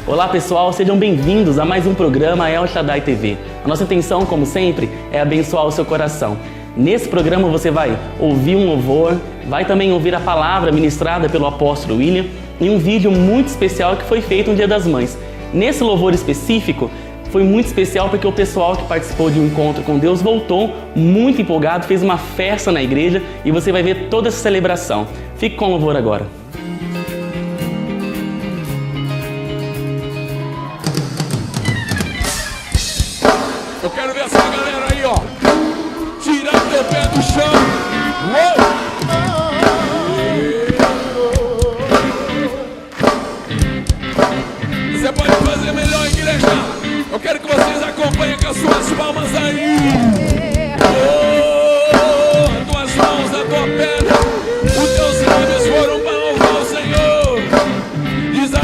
Olá pessoal, sejam bem-vindos a mais um programa El Shaddai TV. A nossa intenção, como sempre, é abençoar o seu coração. Nesse programa você vai ouvir um louvor, vai também ouvir a palavra ministrada pelo apóstolo William e um vídeo muito especial que foi feito no Dia das Mães. Nesse louvor específico, foi muito especial porque o pessoal que participou de um encontro com Deus voltou muito empolgado, fez uma festa na igreja e você vai ver toda essa celebração. Fique com o louvor agora. Eu quero ver essa galera aí, ó. Tirar teu pé do chão. Você pode fazer melhor, igreja. Eu quero que vocês acompanhem com as suas palmas aí. Tuas mãos, a tua perna. Os teus lábios foram para louvar o Senhor. Diz aí,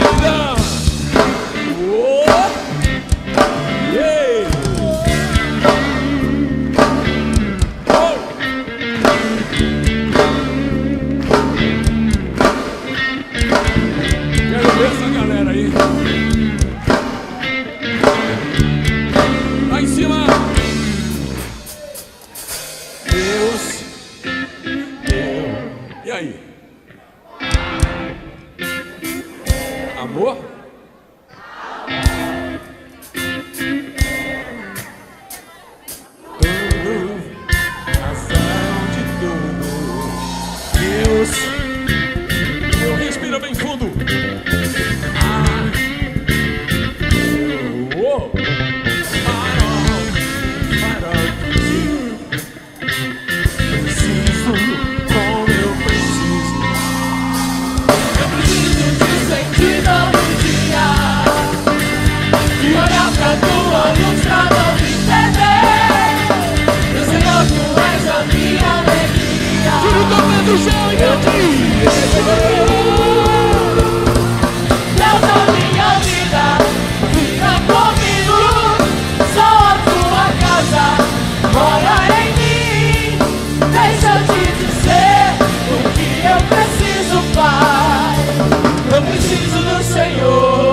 quero ver essa galera aí. Lá em cima. Deus. E aí? Amor? Tudo, razão de tudo. Deus. Respira bem fundo. Preciso como eu preciso. Eu preciso te sentir todo dia e olhar pra tua luz pra não me perder. Meu Senhor, tu és a minha alegria. Tira o teu pé do chão e cante. Deus da minha vida, fica comigo. Só a tua casa mora em mim. Deixa eu te dizer o que eu preciso, Pai. Eu preciso do Senhor.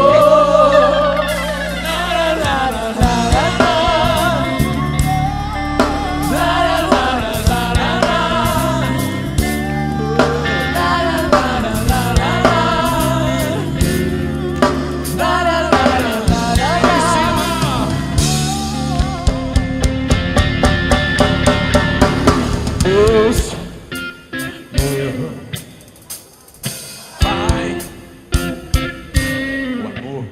Deus, meu Pai, o amor.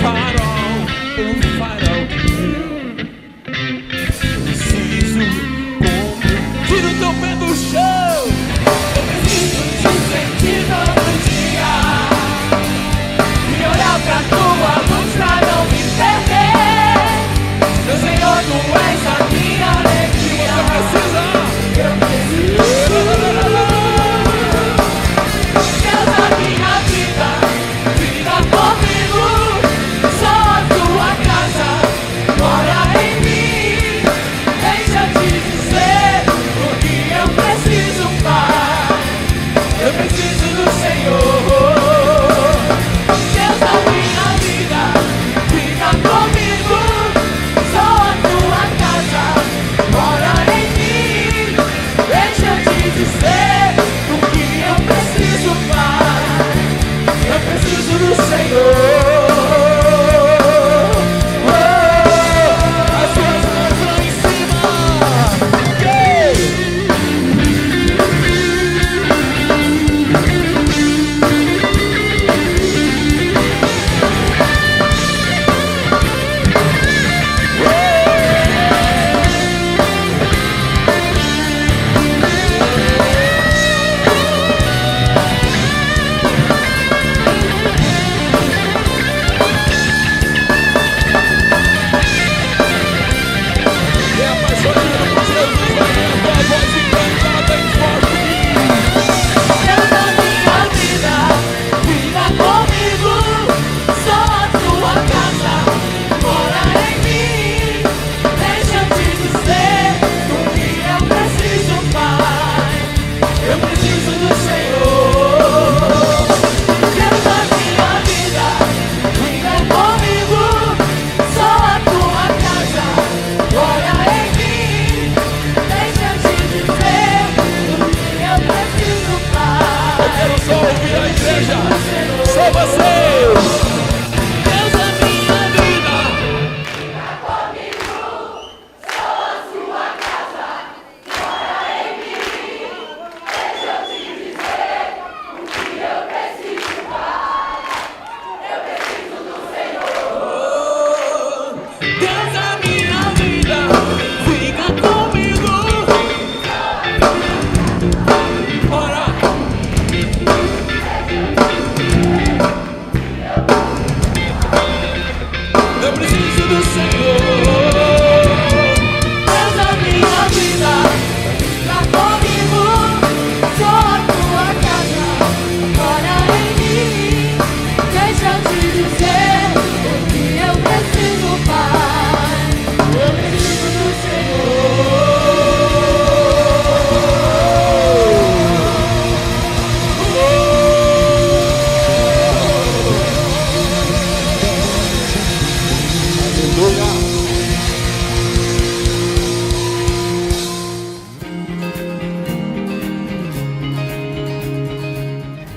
Farol preciso como. Tira o teu pé do chão. Eu preciso te sentir todo dia e olhar pra tua luz pra não me perder. Meu Senhor, tu és a minha alegria. Você precisa. Eu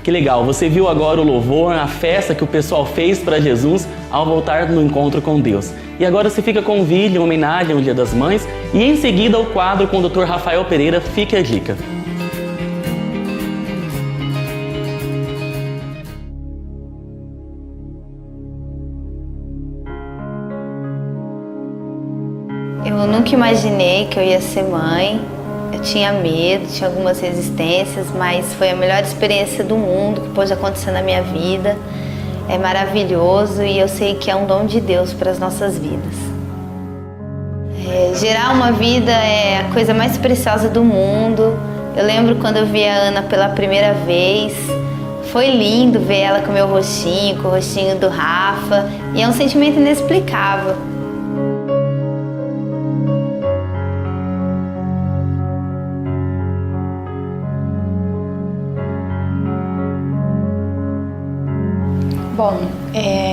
Que legal, você viu agora o louvor, a festa que o pessoal fez para Jesus ao voltar no encontro com Deus. E agora você fica com um vídeo em homenagem ao Dia das Mães e em seguida o quadro com o Dr. Rafael Pereira, Fique a Dica. Eu nunca imaginei que eu ia ser mãe. Eu tinha medo, tinha algumas resistências, mas foi a melhor experiência do mundo que pôde acontecer na minha vida. É maravilhoso e eu sei que é um dom de Deus para as nossas vidas. Gerar uma vida é a coisa mais preciosa do mundo. Eu lembro quando eu vi a Ana pela primeira vez. Foi lindo ver ela com o meu rostinho, com o rostinho do Rafa. E é um sentimento inexplicável. Bom,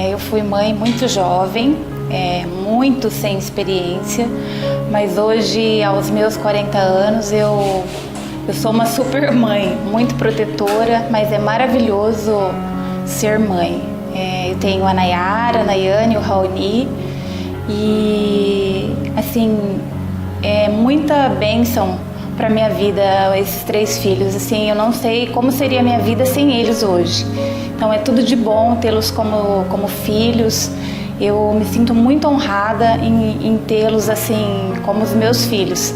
eu fui mãe muito jovem, muito sem experiência, mas hoje, aos meus 40 anos, eu sou uma super mãe, muito protetora, mas é maravilhoso ser mãe. Eu tenho a Nayara, a Nayane, o Raoni e, assim, é muita bênção para minha vida esses 3 filhos. Assim, eu não sei como seria a minha vida sem eles hoje. Então é tudo de bom tê-los como filhos. Eu me sinto muito honrada em tê-los assim como os meus filhos.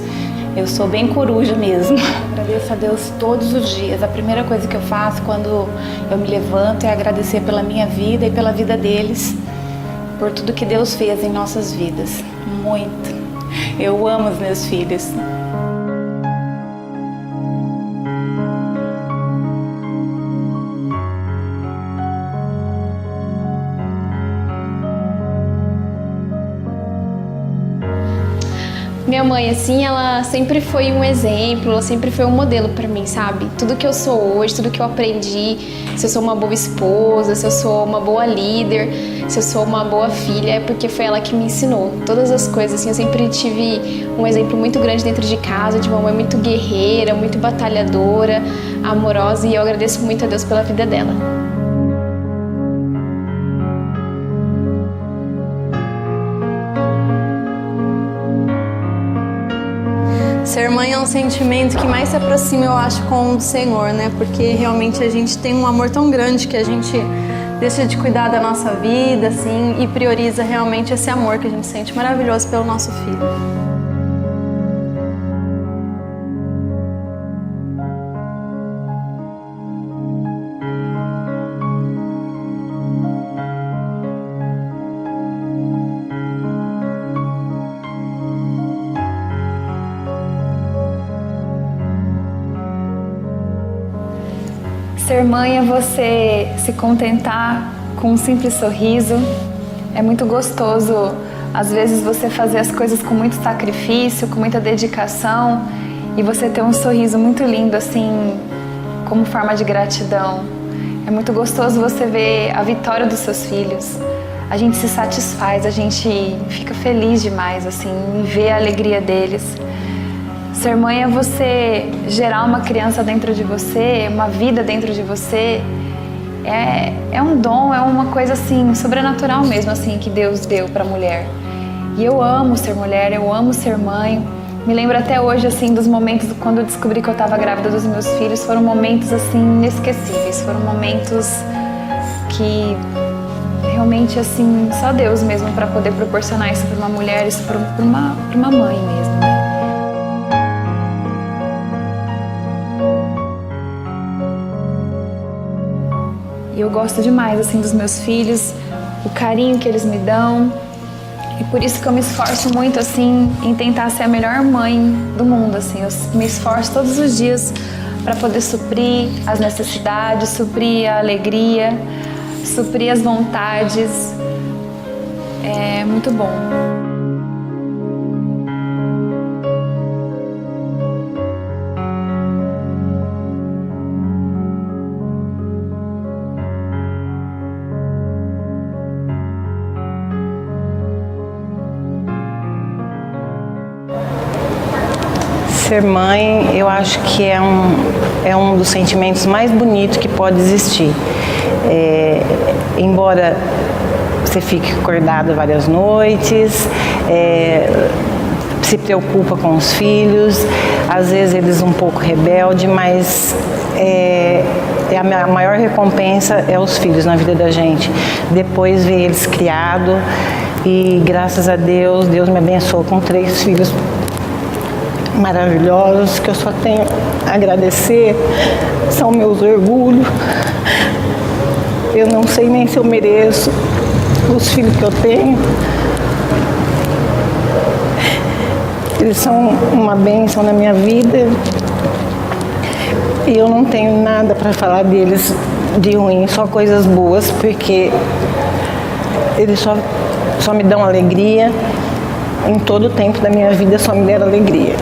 Eu sou bem coruja mesmo. Agradeço a Deus todos os dias. A primeira coisa que eu faço quando eu me levanto é agradecer pela minha vida e pela vida deles, por tudo que Deus fez em nossas vidas. Muito. Eu amo os meus filhos. Minha mãe, assim, ela sempre foi um exemplo, ela sempre foi um modelo pra mim, sabe? Tudo que eu sou hoje, tudo que eu aprendi, se eu sou uma boa esposa, se eu sou uma boa líder, se eu sou uma boa filha, é porque foi ela que me ensinou. Todas as coisas, assim, eu sempre tive um exemplo muito grande dentro de casa, de uma mãe muito guerreira, muito batalhadora, amorosa, e eu agradeço muito a Deus pela vida dela. Ser mãe é um sentimento que mais se aproxima, eu acho, com o Senhor, né? Porque realmente a gente tem um amor tão grande que a gente deixa de cuidar da nossa vida, assim, e prioriza realmente esse amor que a gente sente maravilhoso pelo nosso filho. Ser mãe é você se contentar com um simples sorriso. É muito gostoso, às vezes, você fazer as coisas com muito sacrifício, com muita dedicação, e você ter um sorriso muito lindo, assim, como forma de gratidão. É muito gostoso você ver a vitória dos seus filhos. A gente se satisfaz, a gente fica feliz demais, assim, em ver a alegria deles. Ser mãe é você gerar uma criança dentro de você, uma vida dentro de você. É um dom, é uma coisa assim, sobrenatural mesmo, assim, que Deus deu para a mulher. E eu amo ser mulher, eu amo ser mãe. Me lembro até hoje, assim, dos momentos quando eu descobri que eu estava grávida dos meus filhos. Foram momentos, assim, inesquecíveis. Foram momentos que realmente, assim, só Deus mesmo para poder proporcionar isso para uma mulher, isso para uma mãe mesmo. E eu gosto demais, assim, dos meus filhos, o carinho que eles me dão. E por isso que eu me esforço muito, assim, em tentar ser a melhor mãe do mundo, assim. Eu me esforço todos os dias para poder suprir as necessidades, suprir a alegria, suprir as vontades. É muito bom. Ser mãe, eu acho que é um dos sentimentos mais bonitos que pode existir. Embora você fique acordado várias noites, se preocupa com os filhos, às vezes eles um pouco rebeldes, mas a maior recompensa é os filhos na vida da gente. Depois ver eles criados e graças a Deus, Deus me abençoou com 3 filhos maravilhosos que eu só tenho a agradecer, são meus orgulhos. Eu não sei nem se eu mereço os filhos que eu tenho. Eles são uma bênção na minha vida e eu não tenho nada para falar deles de ruim, só coisas boas, porque eles só me dão alegria. Em todo o tempo da minha vida só me deram alegria.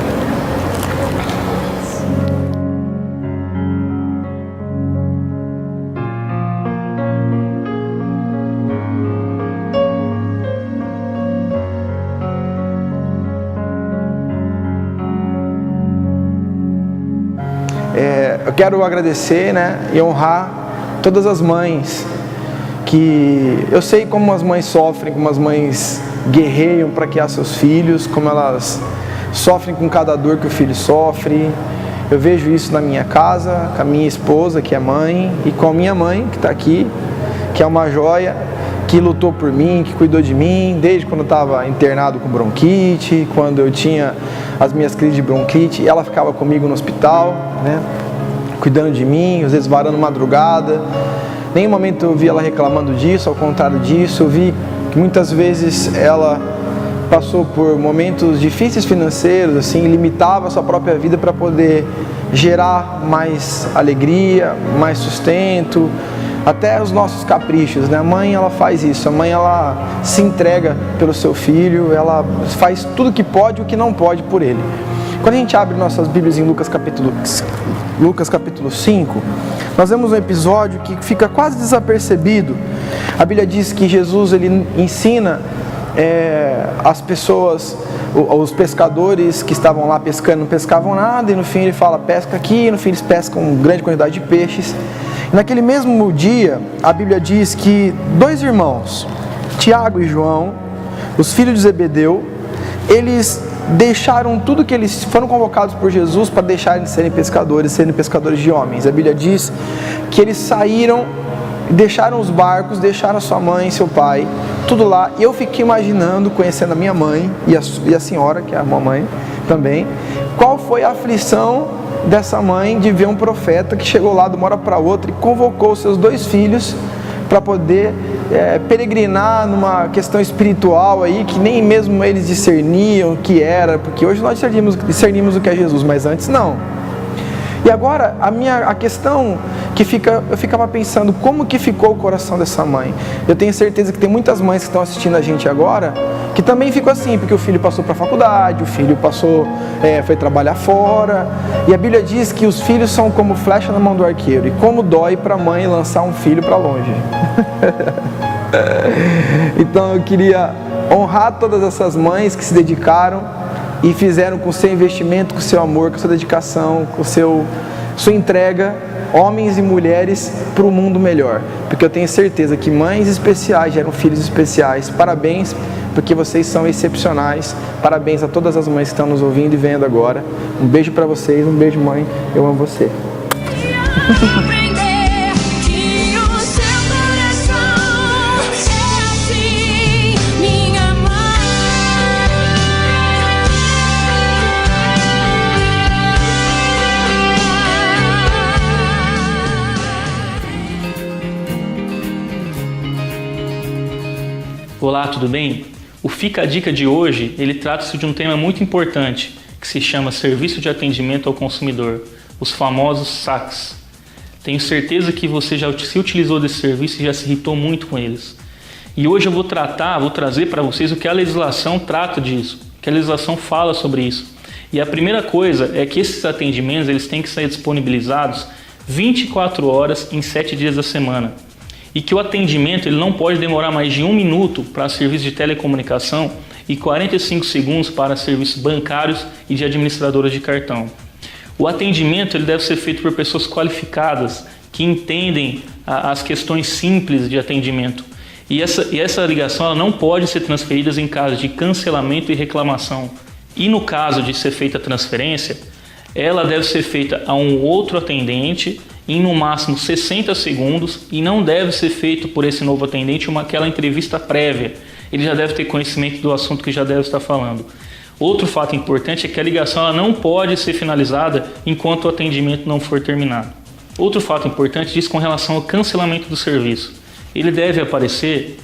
Eu quero agradecer, né, e honrar todas as mães que eu sei como as mães sofrem, como as mães guerreiam para criar seus filhos, como elas sofrem com cada dor que o filho sofre. Eu vejo isso na minha casa, com a minha esposa, que é mãe, e com a minha mãe, que está aqui, que é uma joia, que lutou por mim, que cuidou de mim, desde quando eu estava internado com bronquite, quando eu tinha as minhas crises de bronquite, ela ficava comigo no hospital, né, cuidando de mim, às vezes varando madrugada. Nenhum momento eu vi ela reclamando disso, ao contrário disso, eu vi que muitas vezes ela passou por momentos difíceis financeiros, assim, limitava a sua própria vida para poder gerar mais alegria, mais sustento, até os nossos caprichos, né? A mãe, ela faz isso, a mãe, ela se entrega pelo seu filho, ela faz tudo que pode e o que não pode por ele. Quando a gente abre nossas Bíblias em Lucas capítulo 5, nós vemos um episódio que fica quase desapercebido. A Bíblia diz que Jesus, ele ensina as pessoas, os pescadores que estavam lá pescando, não pescavam nada, e no fim ele fala, pesca aqui, e no fim eles pescam uma grande quantidade de peixes. E naquele mesmo dia, a Bíblia diz que 2 irmãos, Tiago e João, os filhos de Zebedeu, eles deixaram tudo que eles foram convocados por Jesus para deixarem de serem pescadores de homens. A Bíblia diz que eles saíram, deixaram os barcos, deixaram a sua mãe, seu pai, tudo lá. E eu fiquei imaginando, conhecendo a minha mãe e a senhora, que é a mamãe também, qual foi a aflição dessa mãe de ver um profeta que chegou lá de uma hora para outra e convocou seus 2 filhos para poder peregrinar numa questão espiritual aí que nem mesmo eles discerniam o que era, porque hoje nós discernimos o que é Jesus, mas antes não. E agora a questão que eu ficava pensando, como que ficou o coração dessa mãe? Eu tenho certeza que tem muitas mães que estão assistindo a gente agora que também ficam assim, porque o filho passou para a faculdade, o filho foi trabalhar fora, e a Bíblia diz que os filhos são como flecha na mão do arqueiro, e como dói para a mãe lançar um filho para longe. Então eu queria honrar todas essas mães que se dedicaram e fizeram com o seu investimento, com o seu amor, com a sua dedicação, com sua entrega, homens e mulheres, para um mundo melhor. Porque eu tenho certeza que mães especiais geram filhos especiais. Parabéns, porque vocês são excepcionais. Parabéns a todas as mães que estão nos ouvindo e vendo agora. Um beijo para vocês, um beijo, mãe. Eu amo você. Olá, tudo bem? O Fica a Dica de hoje, ele trata-se de um tema muito importante, que se chama Serviço de Atendimento ao Consumidor, os famosos SACs. Tenho certeza que você já se utilizou desse serviço e já se irritou muito com eles. E hoje eu vou trazer para vocês o que a legislação trata disso, o que a legislação fala sobre isso. E a primeira coisa é que esses atendimentos eles têm que ser disponibilizados 24 horas em 7 dias da semana. e que o atendimento ele não pode demorar mais de 1 minuto para serviços de telecomunicação e 45 segundos para serviços bancários e de administradoras de cartão. O atendimento ele deve ser feito por pessoas qualificadas que entendem as questões simples de atendimento. E essa ligação ela não pode ser transferida em caso de cancelamento e reclamação. E no caso de ser feita a transferência, ela deve ser feita a um outro atendente em no máximo 60 segundos e não deve ser feito por esse novo atendente aquela entrevista prévia. Ele já deve ter conhecimento do assunto que já deve estar falando. Outro fato importante é que a ligação ela não pode ser finalizada enquanto o atendimento não for terminado. Outro fato importante diz com relação ao cancelamento do serviço. Ele deve aparecer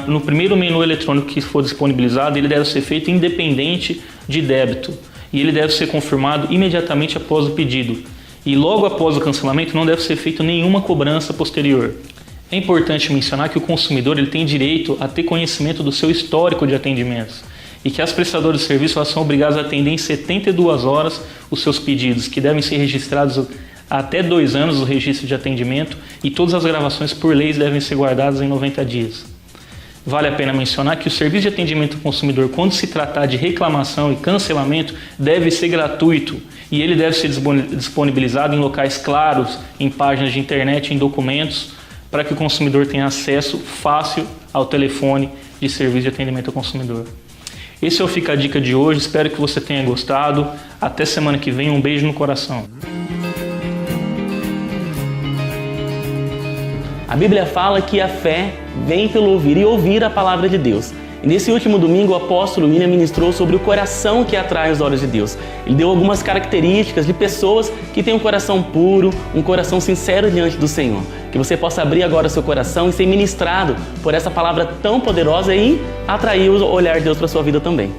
no primeiro menu eletrônico que for disponibilizado, ele deve ser feito independente de débito e ele deve ser confirmado imediatamente após o pedido. E logo após o cancelamento não deve ser feita nenhuma cobrança posterior. É importante mencionar que o consumidor ele tem direito a ter conhecimento do seu histórico de atendimentos e que as prestadoras de serviço elas são obrigadas a atender em 72 horas os seus pedidos, que devem ser registrados até 2 anos o registro de atendimento e todas as gravações por lei devem ser guardadas em 90 dias. Vale a pena mencionar que o serviço de atendimento ao consumidor, quando se tratar de reclamação e cancelamento, deve ser gratuito e ele deve ser disponibilizado em locais claros, em páginas de internet, em documentos, para que o consumidor tenha acesso fácil ao telefone de serviço de atendimento ao consumidor. Esse é o Fica a Dica de hoje, espero que você tenha gostado. Até semana que vem, um beijo no coração. A Bíblia fala que a fé vem pelo ouvir e ouvir a palavra de Deus. E nesse último domingo o apóstolo William ministrou sobre o coração que atrai os olhos de Deus. Ele deu algumas características de pessoas que têm um coração puro, um coração sincero diante do Senhor. Que você possa abrir agora seu coração e ser ministrado por essa palavra tão poderosa e atrair o olhar de Deus para a sua vida também.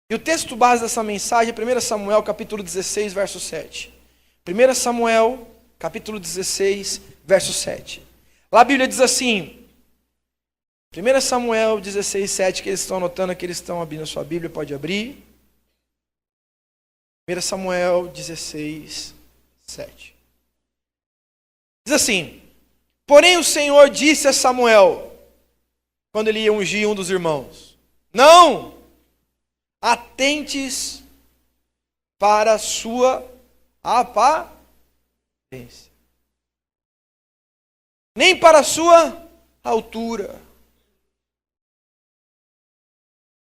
E o texto base dessa mensagem é 1 Samuel, capítulo 16, verso 7. 1 Samuel, capítulo 16, verso 7. Lá a Bíblia diz assim, 1 Samuel 16, 7, que eles estão anotando aqui, eles estão abrindo a sua Bíblia, pode abrir. 1 Samuel 16, 7. Diz assim, porém o Senhor disse a Samuel, quando ele ia ungir um dos irmãos, não atentes para a sua aparência, nem para a sua altura.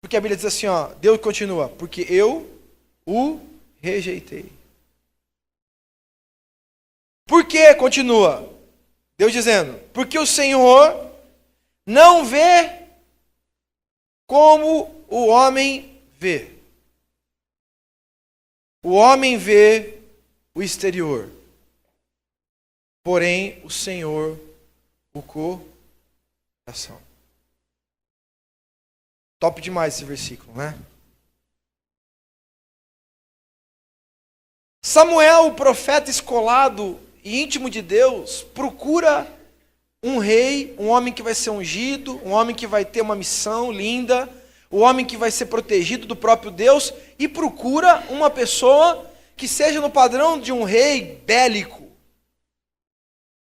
Porque a Bíblia diz assim, ó, Deus continua, porque eu o rejeitei. Por que continua? Deus dizendo, porque o Senhor não vê como o homem vê. O homem vê o exterior, porém o Senhor o coração. Top demais esse versículo, né? Samuel, o profeta escolado e íntimo de Deus, procura um rei, um homem que vai ser ungido, um homem que vai ter uma missão linda, o homem que vai ser protegido do próprio Deus, e procura uma pessoa que seja no padrão de um rei bélico,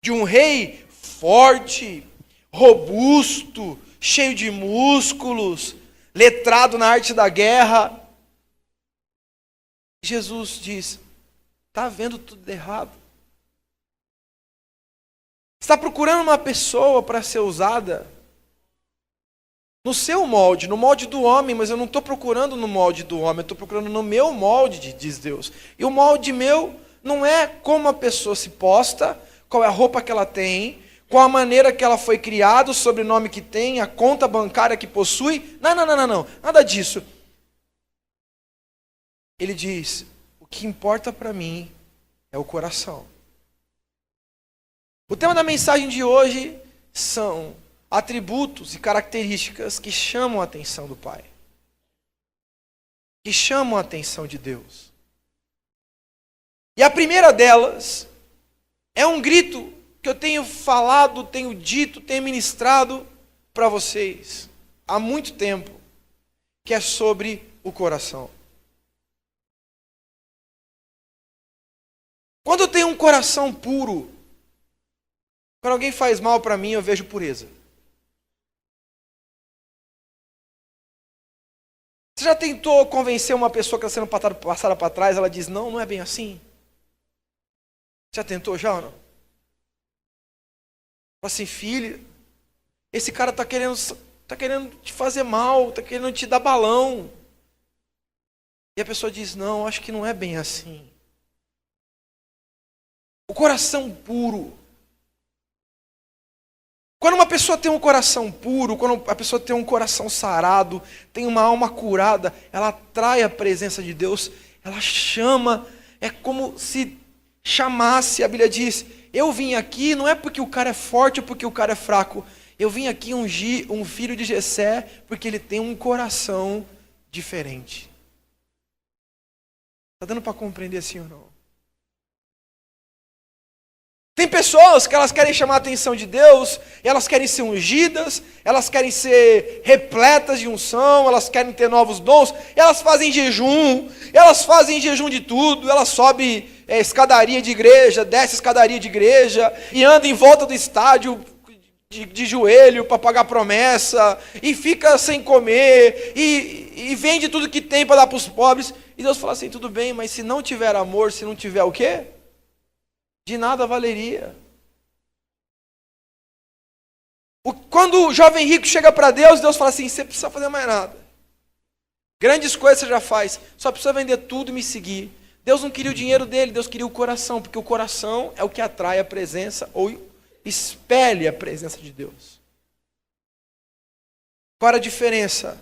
de um rei forte, robusto, cheio de músculos, letrado na arte da guerra. Jesus diz, está vendo tudo errado. Está procurando uma pessoa para ser usada no seu molde, no molde do homem, mas eu não estou procurando no molde do homem, eu estou procurando no meu molde, diz Deus. E o molde meu não é como a pessoa se posta, qual é a roupa que ela tem, qual a maneira que ela foi criada, o sobrenome que tem, a conta bancária que possui. Não, nada disso. Ele diz, o que importa para mim é o coração. O tema da mensagem de hoje são atributos e características que chamam a atenção do Pai, que chamam a atenção de Deus. E a primeira delas é um grito que eu tenho falado, tenho dito, tenho ministrado para vocês há muito tempo, que é sobre o coração. Quando eu tenho um coração puro, quando alguém faz mal para mim, eu vejo pureza. Você já tentou convencer uma pessoa que está sendo passada para trás, ela diz, não, não é bem assim? Já tentou já ou não? Fala assim, filho, esse cara está querendo te fazer mal, está querendo te dar balão. E a pessoa diz, não, acho que não é bem assim. O coração puro. Quando uma pessoa tem um coração puro, quando a pessoa tem um coração sarado, tem uma alma curada, ela atrai a presença de Deus, ela chama, é como se chamasse, a Bíblia diz, eu vim aqui não é porque o cara é forte ou porque o cara é fraco, eu vim aqui ungir um filho de Jessé porque ele tem um coração diferente. Está dando para compreender assim ou não? Tem pessoas que elas querem chamar a atenção de Deus, elas querem ser ungidas, elas querem ser repletas de unção, elas querem ter novos dons, elas fazem jejum de tudo, elas sobem escadaria de igreja, desce escadaria de igreja, e anda em volta do estádio de joelho para pagar promessa, e fica sem comer, e vende tudo que tem para dar para os pobres, e Deus fala assim, tudo bem, mas se não tiver amor, se não tiver o quê? De nada valeria. Quando o jovem rico chega para Deus, Deus fala assim, você não precisa fazer mais nada. Grandes coisas você já faz, só precisa vender tudo e me seguir. Deus não queria o dinheiro dele, Deus queria o coração, porque o coração é o que atrai a presença ou espelha a presença de Deus. Qual era a diferença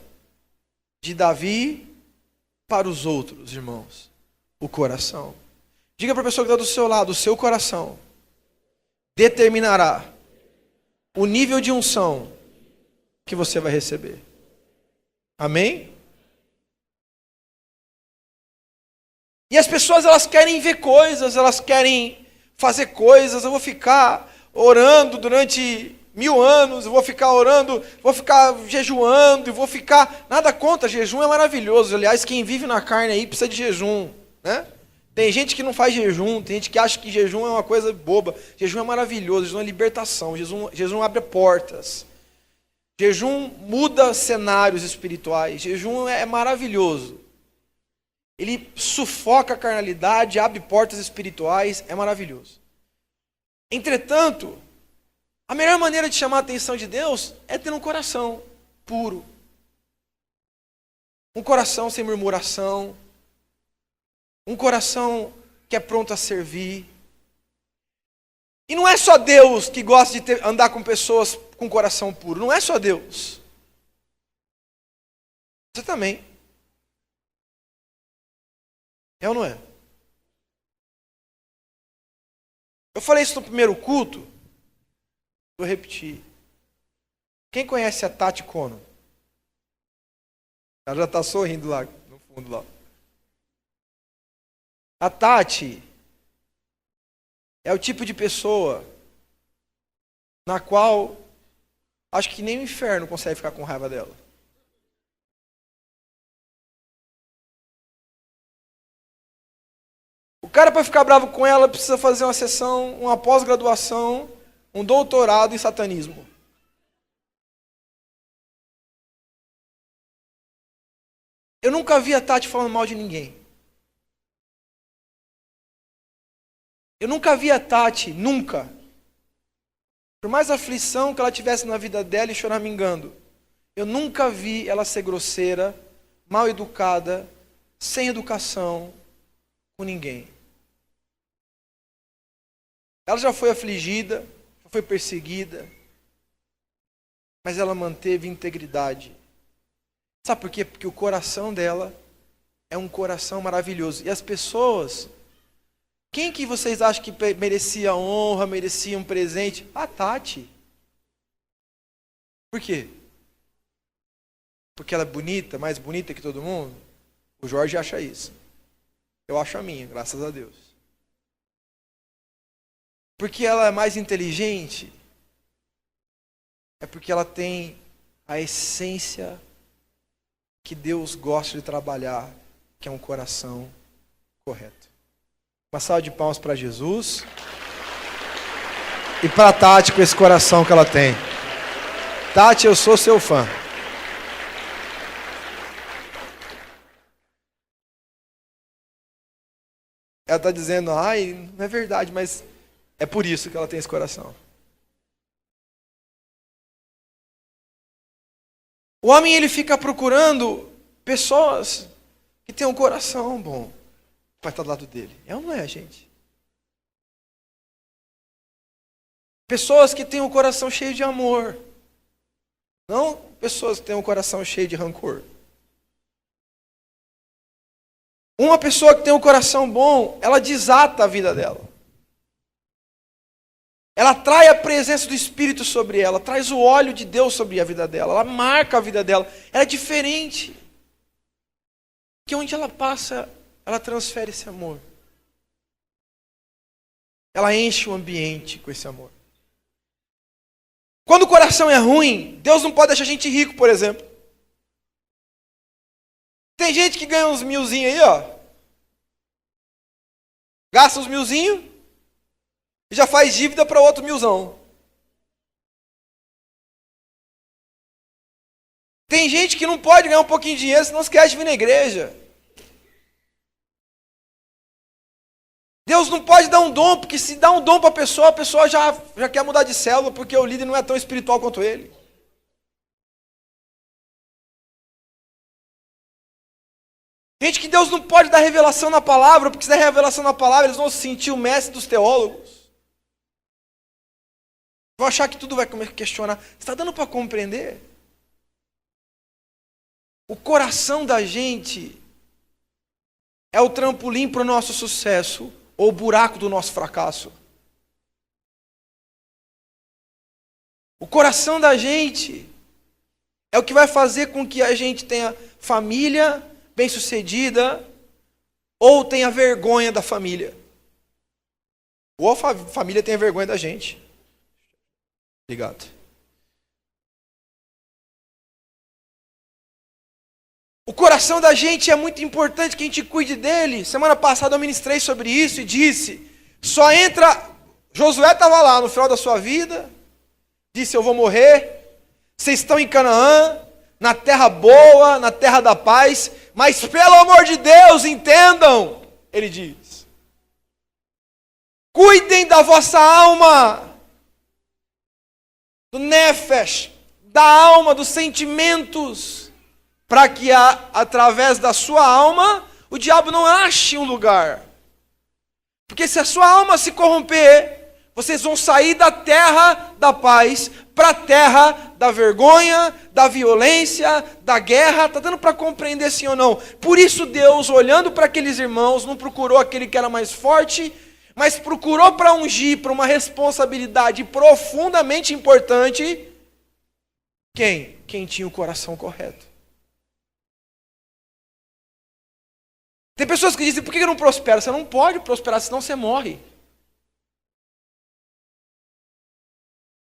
de Davi para os outros, irmãos? O coração. Diga para a pessoa que está do seu lado, o seu coração determinará o nível de unção que você vai receber. Amém? E as pessoas, elas querem ver coisas, elas querem fazer coisas. Eu vou ficar orando durante 1000 anos, eu vou ficar orando, vou ficar jejuando, vou ficar... Nada contra, jejum é maravilhoso. Aliás, quem vive na carne aí precisa de jejum, né? Tem gente que não faz jejum, tem gente que acha que jejum é uma coisa boba. Jejum é maravilhoso, jejum é libertação, jejum abre portas. Jejum muda cenários espirituais, jejum é maravilhoso. Ele sufoca a carnalidade, abre portas espirituais, é maravilhoso. Entretanto, a melhor maneira de chamar a atenção de Deus é ter um coração puro. Um coração sem murmuração. Um coração que é pronto a servir. E não é só Deus que gosta de andar com pessoas com coração puro. Não é só Deus. Você também. É ou não é? Eu falei isso no primeiro culto. Vou repetir. Quem conhece a Tati Kono? Ela já está sorrindo lá no fundo lá. A Tati é o tipo de pessoa na qual acho que nem o inferno consegue ficar com raiva dela. O cara, para ficar bravo com ela, precisa fazer uma sessão, uma pós-graduação, um doutorado em satanismo. Eu nunca vi a Tati falando mal de ninguém. Eu nunca vi a Tati, nunca. Por mais aflição que ela tivesse na vida dela e choramingando, eu nunca vi ela ser grosseira, mal educada, sem educação com ninguém. Ela já foi afligida, já foi perseguida, mas ela manteve integridade. Sabe por quê? Porque o coração dela é um coração maravilhoso. E as pessoas... Quem que vocês acham que merecia honra, merecia um presente? A Tati. Por quê? Porque ela é bonita, mais bonita que todo mundo? O Jorge acha isso. Eu acho a minha, graças a Deus. Porque ela é mais inteligente? É porque ela tem a essência que Deus gosta de trabalhar, que é um coração correto. Uma salva de palmas para Jesus. E para a Tati, com esse coração que ela tem. Tati, eu sou seu fã. Ela está dizendo, ai, não é verdade, mas é por isso que ela tem esse coração. O homem, ele fica procurando pessoas que têm um coração bom para estar do lado dele. É ou não é, gente? Pessoas que têm um coração cheio de amor. Não pessoas que têm um coração cheio de rancor. Uma pessoa que tem um coração bom, ela desata a vida dela. Ela atrai a presença do Espírito sobre ela, traz o óleo de Deus sobre a vida dela, ela marca a vida dela. Ela é diferente. Porque onde ela passa, ela transfere esse amor. Ela enche o ambiente com esse amor. Quando o coração é ruim, Deus não pode deixar a gente rico, por exemplo. Tem gente que ganha uns milzinhos aí, ó. Gasta uns milzinhos e já faz dívida para outro milzão. Tem gente que não pode ganhar um pouquinho de dinheiro, senão esquece de vir na igreja. Deus não pode dar um dom, porque se dá um dom para a pessoa já quer mudar de célula, porque o líder não é tão espiritual quanto ele. Gente que Deus não pode dar revelação na palavra, porque se der revelação na palavra, eles vão se sentir o mestre dos teólogos. Vão achar que tudo vai questionar. Está dando para compreender? O coração da gente é o trampolim para o nosso sucesso ou o buraco do nosso fracasso. O coração da gente é o que vai fazer com que a gente tenha família bem-sucedida ou tenha vergonha da família. Ou a família tenha vergonha da gente. Obrigado. O coração da gente é muito importante que a gente cuide dele. Semana passada eu ministrei sobre isso e disse, só entra... Josué estava lá no final da sua vida, disse, eu vou morrer, vocês estão em Canaã, na terra boa, na terra da paz, mas pelo amor de Deus, entendam, ele diz, cuidem da vossa alma, do nefesh, da alma, dos sentimentos, para que através da sua alma, o diabo não ache um lugar. Porque se a sua alma se corromper, vocês vão sair da terra da paz para a terra da vergonha, da violência, da guerra. Está dando para compreender sim ou não? Por isso Deus, olhando para aqueles irmãos, não procurou aquele que era mais forte, mas procurou para ungir para uma responsabilidade profundamente importante. Quem? Quem tinha o coração correto. Tem pessoas que dizem, por que não prospera? Você não pode prosperar, senão você morre.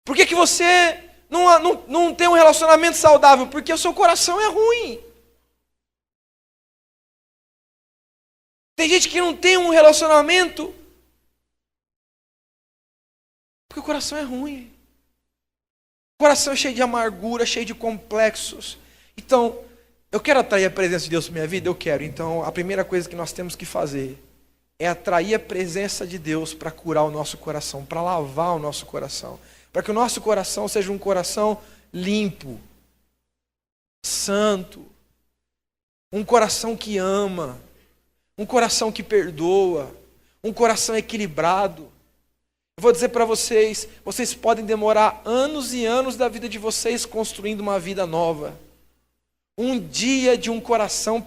Por que você não tem um relacionamento saudável? Porque o seu coração é ruim. Tem gente que não tem um relacionamento porque o coração é ruim. O coração é cheio de amargura, cheio de complexos. Então, eu quero atrair a presença de Deus na minha vida? Eu quero. Então, a primeira coisa que nós temos que fazer é atrair a presença de Deus para curar o nosso coração, para lavar o nosso coração. Para que o nosso coração seja um coração limpo, santo, um coração que ama, um coração que perdoa, um coração equilibrado. Eu vou dizer para vocês, vocês podem demorar anos e anos da vida de vocês construindo uma vida nova. Um dia de um coração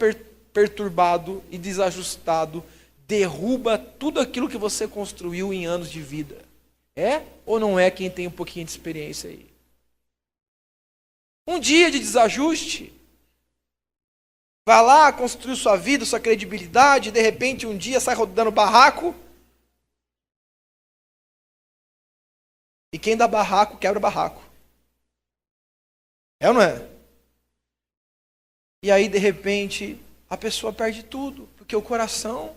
perturbado e desajustado derruba tudo aquilo que você construiu em anos de vida. É ou não é quem tem um pouquinho de experiência aí? Um dia de desajuste. Vai lá, construiu sua vida, sua credibilidade, e de repente um dia sai rodando barraco. E quem dá barraco, quebra barraco. É ou não é? E aí, de repente, a pessoa perde tudo, porque o coração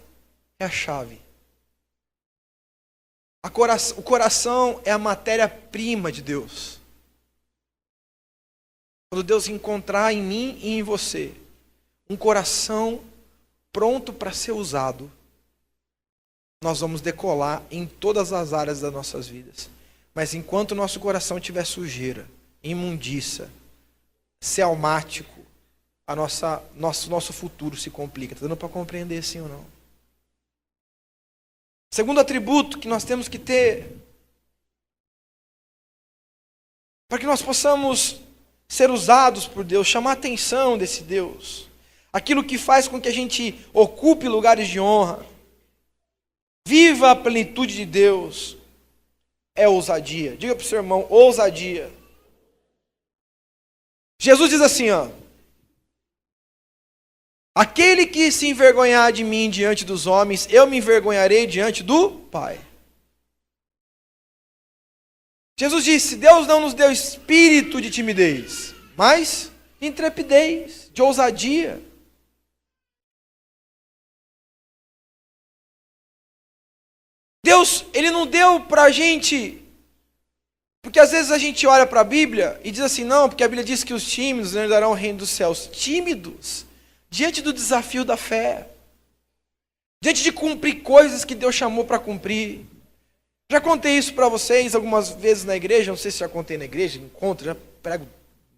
é a chave. O coração é a matéria-prima de Deus. Quando Deus encontrar em mim e em você um coração pronto para ser usado, nós vamos decolar em todas as áreas das nossas vidas. Mas enquanto o nosso coração tiver sujeira, imundiça, selmático, nosso futuro se complica. Está dando para compreender sim ou não? Segundo atributo que nós temos que ter para que nós possamos ser usados por Deus, chamar a atenção desse Deus, aquilo que faz com que a gente ocupe lugares de honra, viva a plenitude de Deus, é ousadia. Diga para o seu irmão, ousadia. Jesus diz assim, aquele que se envergonhar de mim diante dos homens, eu me envergonharei diante do Pai. Jesus disse, Deus não nos deu espírito de timidez, mas de intrepidez, de ousadia. Deus, Ele não deu para a gente, porque às vezes a gente olha para a Bíblia e diz assim, não, porque a Bíblia diz que os tímidos não herdarão o reino dos céus. Tímidos, diante do desafio da fé, diante de cumprir coisas que Deus chamou para cumprir. Já contei isso para vocês algumas vezes na igreja, não sei se já contei na igreja, encontro, já prego,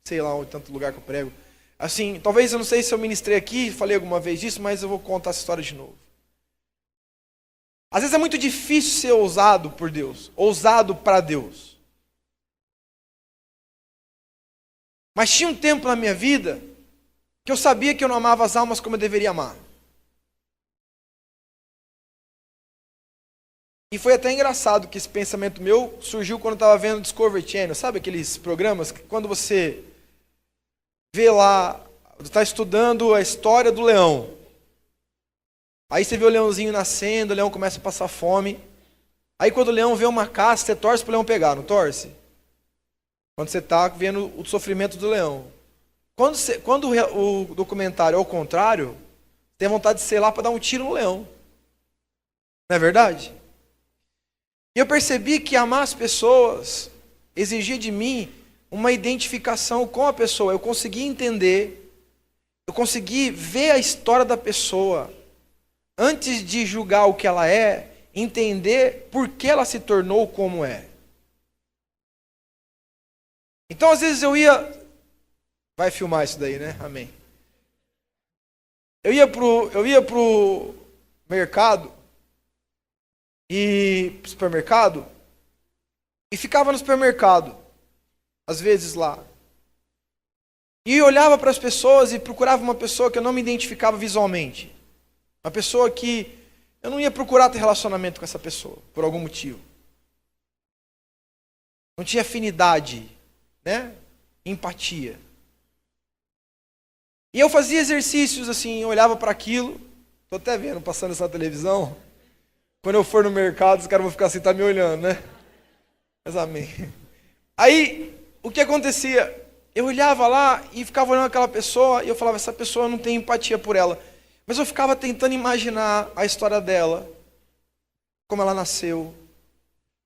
sei lá, em tanto lugar que eu prego. Assim, talvez, eu não sei se eu ministrei aqui, falei alguma vez disso, mas eu vou contar essa história de novo. Às vezes é muito difícil ser ousado por Deus, ousado para Deus. Mas tinha um tempo na minha vida que eu sabia que eu não amava as almas como eu deveria amar. E foi até engraçado que esse pensamento meu surgiu quando eu estava vendo Discovery Channel. Sabe aqueles programas que quando você vê lá, está estudando a história do leão. Aí você vê o leãozinho nascendo, o leão começa a passar fome. Aí quando o leão vê uma caça, você torce para o leão pegar, não torce? Quando você está vendo o sofrimento do leão. Quando o documentário é o contrário, tem vontade de ser lá para dar um tiro no leão. Não é verdade? E eu percebi que amar as pessoas exigia de mim uma identificação com a pessoa. Eu consegui entender, eu consegui ver a história da pessoa. Antes de julgar o que ela é, entender por que ela se tornou como é. Então, às vezes eu ia... Vai filmar isso daí, né? Amém. Eu ia pro mercado, supermercado, e ficava no supermercado, às vezes lá. E olhava para as pessoas e procurava uma pessoa que eu não me identificava visualmente. Uma pessoa que eu não ia procurar ter relacionamento com essa pessoa, por algum motivo. Não tinha afinidade, né? Empatia. E eu fazia exercícios assim, eu olhava para aquilo, estou até vendo, passando essa televisão. Quando eu for no mercado, os caras vão ficar assim, tá me olhando, né? Mas amém. Aí, o que acontecia? Eu olhava lá e ficava olhando aquela pessoa e eu falava, essa pessoa não tem empatia por ela. Mas eu ficava tentando imaginar a história dela, como ela nasceu,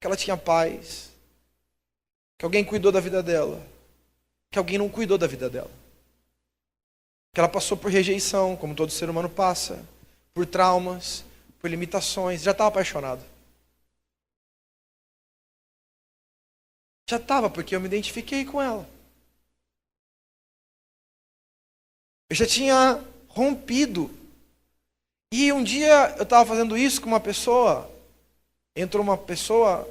que ela tinha paz, que alguém cuidou da vida dela, que alguém não cuidou da vida dela. Que ela passou por rejeição, como todo ser humano passa, por traumas, por limitações. Já estava apaixonado. Já estava, porque eu me identifiquei com ela. Eu já tinha rompido. E um dia eu estava fazendo isso com uma pessoa, entrou uma pessoa,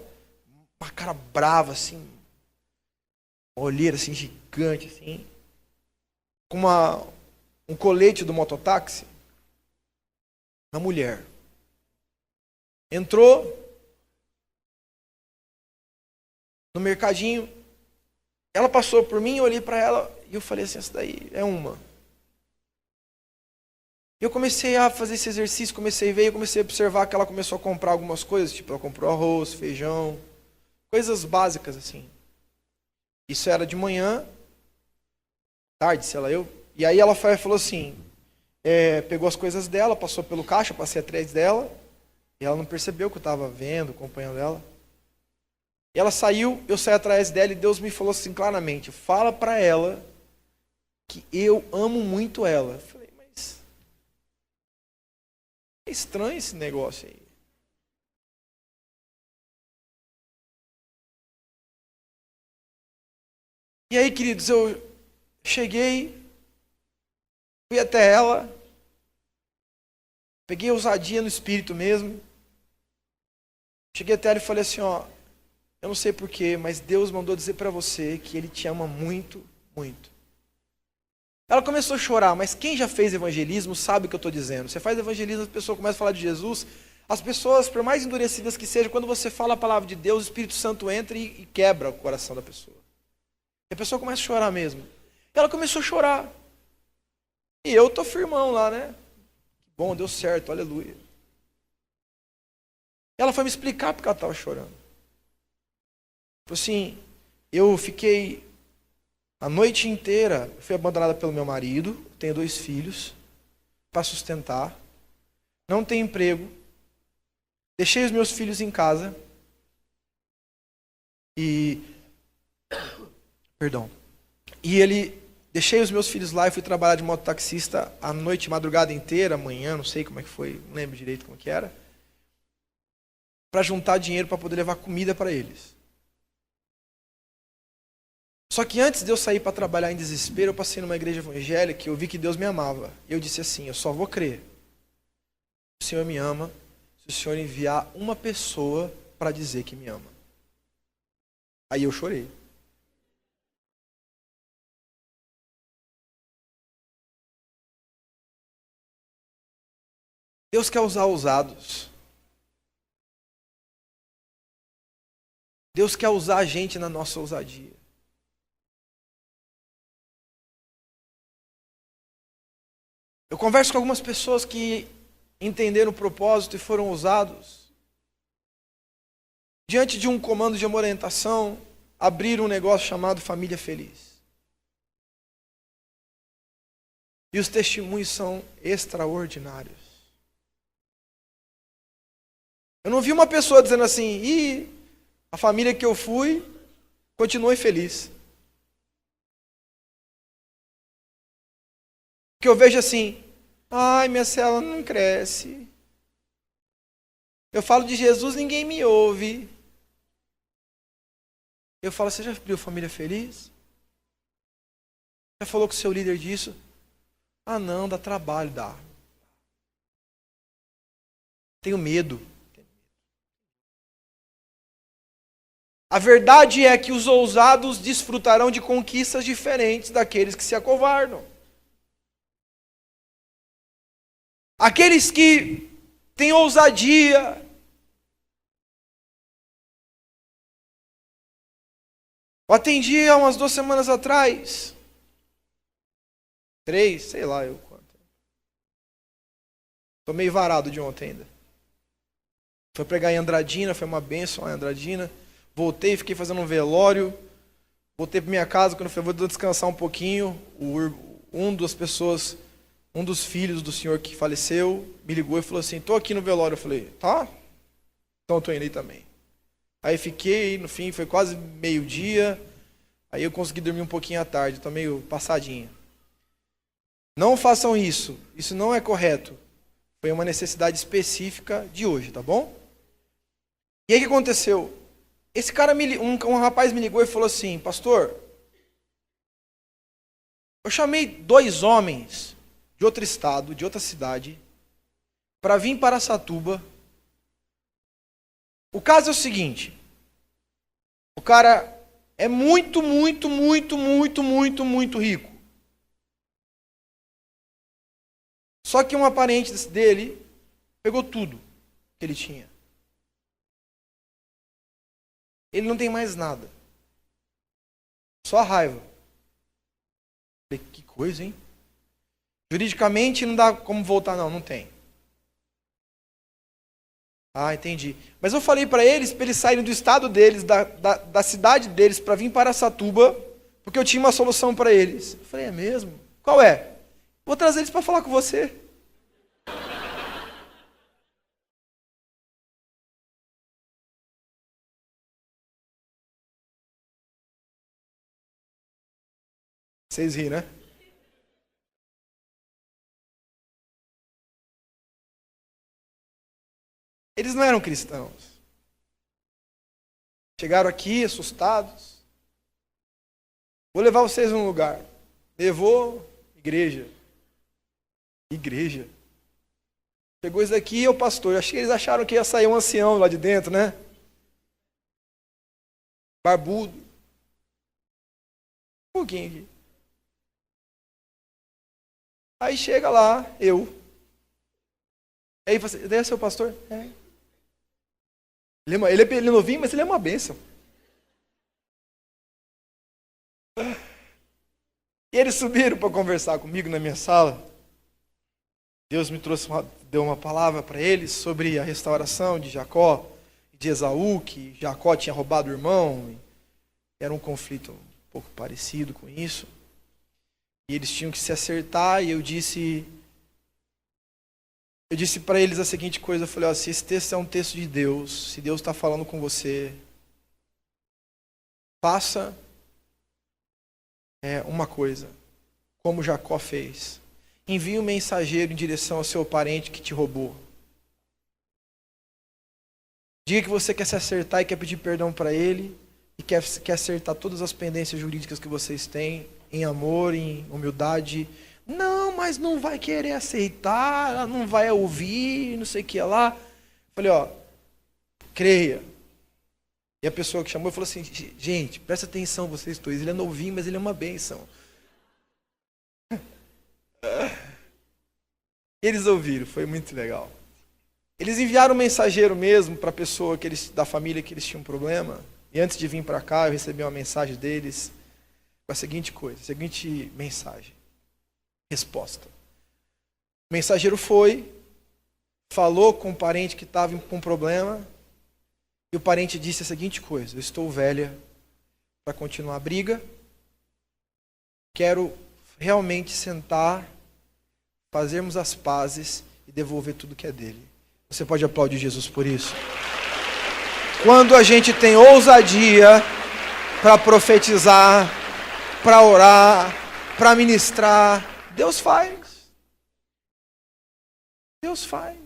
uma cara brava assim, uma olheira assim gigante assim, com um colete do mototáxi, uma mulher. Entrou no mercadinho, ela passou por mim, eu olhei para ela e eu falei assim, essa daí é uma. Eu comecei a fazer esse exercício, comecei a ver, comecei a observar que ela começou a comprar algumas coisas, tipo, ela comprou arroz, feijão, coisas básicas assim. Isso era de manhã, tarde, sei lá, e aí ela falou assim, pegou as coisas dela, passou pelo caixa, passei atrás dela, e ela não percebeu que eu estava vendo, acompanhando ela. E ela saiu, eu saí atrás dela e Deus me falou assim claramente, fala para ela que eu amo muito ela. Eu falei, mas é estranho esse negócio aí. E aí, queridos, eu cheguei, fui até ela, peguei ousadia no espírito mesmo. Cheguei até ela e falei assim, ó, eu não sei porquê, mas Deus mandou dizer para você que Ele te ama muito, muito. Ela começou a chorar, mas quem já fez evangelismo sabe o que eu estou dizendo. Você faz evangelismo, as pessoas começam a falar de Jesus. As pessoas, por mais endurecidas que sejam, quando você fala a palavra de Deus, o Espírito Santo entra e quebra o coração da pessoa. E a pessoa começa a chorar mesmo. E ela começou a chorar. E eu tô firmão lá, né? Bom, deu certo, aleluia. Ela foi me explicar porque ela estava chorando. Falei assim, eu fiquei a noite inteira, fui abandonada pelo meu marido, tenho 2 filhos para sustentar, não tenho emprego, deixei os meus filhos em casa e deixei os meus filhos lá e fui trabalhar de mototaxista a noite, madrugada inteira, amanhã, não sei como é que foi, não lembro direito como que era, para juntar dinheiro para poder levar comida para eles. Só que antes de eu sair para trabalhar em desespero, eu passei numa igreja evangélica e eu vi que Deus me amava. E eu disse assim, eu só vou crer. O Senhor me ama se o Senhor enviar uma pessoa para dizer que me ama. Aí eu chorei. Deus quer usar ousados. Deus quer usar a gente na nossa ousadia. Eu converso com algumas pessoas que entenderam o propósito e foram ousados. Diante de um comando de uma orientação, abriram um negócio chamado Família Feliz. E os testemunhos são extraordinários. Eu não vi uma pessoa dizendo assim, a família que eu fui continua infeliz. Que eu vejo assim, ai, minha célula não cresce. Eu falo de Jesus, ninguém me ouve. Eu falo, você já viu Família Feliz? Já falou com o seu líder disso? Ah, não, dá trabalho, dá. Tenho medo. A verdade é que os ousados desfrutarão de conquistas diferentes daqueles que se acovardam. Aqueles que têm ousadia, eu atendi há umas 2 semanas atrás, 3, sei lá eu quanto. Estou meio varado de ontem ainda. Foi pregar em Andradina, foi uma bênção lá em Andradina. Voltei, fiquei fazendo um velório. Voltei para minha casa, quando eu falei, vou descansar um pouquinho. Um dos filhos do senhor que faleceu me ligou e falou assim, estou aqui no velório. Eu falei, tá? Então estou indo aí também. Aí fiquei, no fim, foi quase meio-dia. Aí eu consegui dormir um pouquinho à tarde, estou meio passadinho. Não façam isso, isso não é correto. Foi uma necessidade específica de hoje, tá bom? E aí o que aconteceu? Esse cara, um rapaz me ligou e falou assim, pastor, eu chamei 2 homens de outro estado, de outra cidade, para vir para Araçatuba. O caso é o seguinte, o cara é muito rico. Só que uma parente dele pegou tudo que ele tinha. Ele não tem mais nada. Só a raiva. Falei, que coisa, hein? Juridicamente não dá como voltar, não tem. Ah, entendi. Mas eu falei para eles saírem do estado deles, da cidade deles, para vir para Araçatuba, porque eu tinha uma solução para eles. Eu falei, é mesmo? Qual é? Vou trazer eles para falar com você. Vocês riram, né? Eles não eram cristãos. Chegaram aqui assustados. Vou levar vocês num lugar. Levou, igreja. Igreja. Chegou isso daqui e o pastor. Eu achei que eles acharam que ia sair um ancião lá de dentro, né? Barbudo. Um pouquinho aqui. Aí chega lá, eu. Aí você, é seu pastor? É. Ele é novinho, mas ele é uma bênção. E eles subiram para conversar comigo na minha sala. Deus me deu uma palavra para eles sobre a restauração de Jacó e de Esaú, que Jacó tinha roubado o irmão. Era um conflito um pouco parecido com isso. E eles tinham que se acertar, e eu disse para eles a seguinte coisa, eu falei, se esse texto é um texto de Deus, se Deus está falando com você, faça uma coisa, como Jacó fez. Envie um mensageiro em direção ao seu parente que te roubou. Diga que você quer se acertar e quer pedir perdão para ele, e quer acertar todas as pendências jurídicas que vocês têm, em amor, em humildade. Não, mas não vai querer aceitar, ela não vai ouvir, não sei o que lá. Falei, creia. E a pessoa que chamou falou assim, gente, presta atenção vocês dois, ele é novinho, mas ele é uma bênção. Eles ouviram, foi muito legal. Eles enviaram um mensageiro mesmo para a pessoa da família que eles tinham um problema. E antes de vir para cá, eu recebi uma mensagem deles com a seguinte coisa, a seguinte mensagem. Resposta. O mensageiro foi, falou com o parente que estava com problema, e o parente disse a seguinte coisa, eu estou velha para continuar a briga, quero realmente sentar, fazermos as pazes e devolver tudo que é dele. Você pode aplaudir Jesus por isso? Quando a gente tem ousadia para profetizar, para orar, para ministrar, Deus faz. Deus faz.